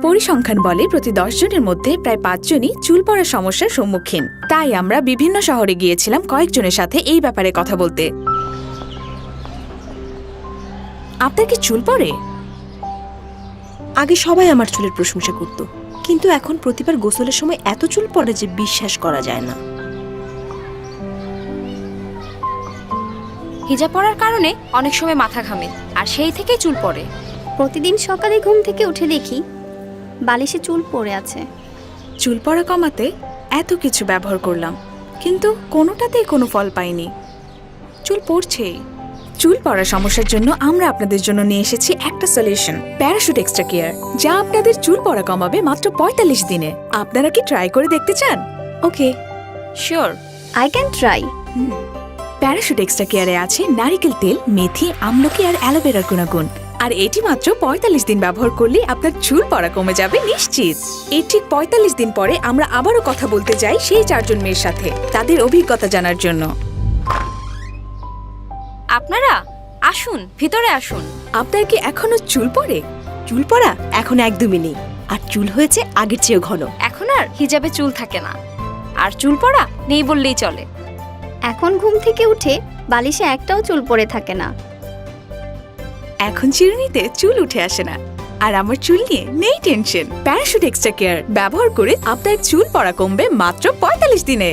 পরিসংখ্যান বলে প্রতি 10 জনের মধ্যে প্রায় 5 জনই চুল পড়ার সমস্যার সম্মুখীন। তাই আমরা বিভিন্ন শহরে গিয়েছিলাম কয়েকজনের সাথে এই ব্যাপারে কথা বলতে। আপনার কি চুল পড়ে? আগে সবাই আমার চুলের প্রশংসা করত, কিন্তু এখন প্রতিবার গোসলের সময় এত চুল পড়ে যে বিশ্বাস করা যায় না। হিজাব পরার কারণে অনেক সময় মাথা ঘামে, আর সেই থেকেই চুল পড়ে। প্রতিদিন সকালে ঘুম থেকে উঠে দেখি বালিশে চুল পড়ে আছে। চুল পড়া কমাতে এত কিছু ব্যবহার করলাম, কিন্তু কোনোটাতেই কোনো ফল পাইনি। চুল পড়ছেই। চুল পড়ার সমস্যার জন্য আমরা আপনাদের জন্য নিয়ে এসেছি একটা সলিউশন, প্যারাশুট এক্সট্রা কেয়ার, যা আপনাদের চুল পড়া কমাবে মাত্র 45 দিনে। আপনারা কি ট্রাই করে দেখতে চান? Okay, sure, I can try. Parachute extra কেয়ারে আছে নারিকেল তেল, মেথি, আমলকি আর অ্যালোভেরার গুণাগুণ। আর এটি মাত্র 45 দিন ব্যবহার করলে আপনার চুল পড়া কমে যাবে নিশ্চিত। এর ঠিক 45 দিন পরে আমরা আবারও কথা বলতে যাই সেই 4 জন মেয়ের সাথে, তাদের অভিজ্ঞতা জানার জন্য। আপনারা আসুন, ভিতরে আসুন। আপনার কি এখনো চুল পড়ে? চুল পড়া এখন একদমই নেই, আর চুল হয়েছে আগের চেয়েও ঘন। এখন আর হিজাবে চুল থাকে না, আর চুল পড়া নেই বললেই চলে। এখন ঘুম থেকে উঠে বালিশে একটাও চুল পড়ে থাকে না। এখন চিরুনিতে চুল উঠে আসে না, আর আমার চুল নিয়ে নেই টেনশন। প্যারাশুট এক্সট্রা কেয়ার ব্যবহার করে আপনার চুল পড়া কমবে মাত্র 45 দিনে।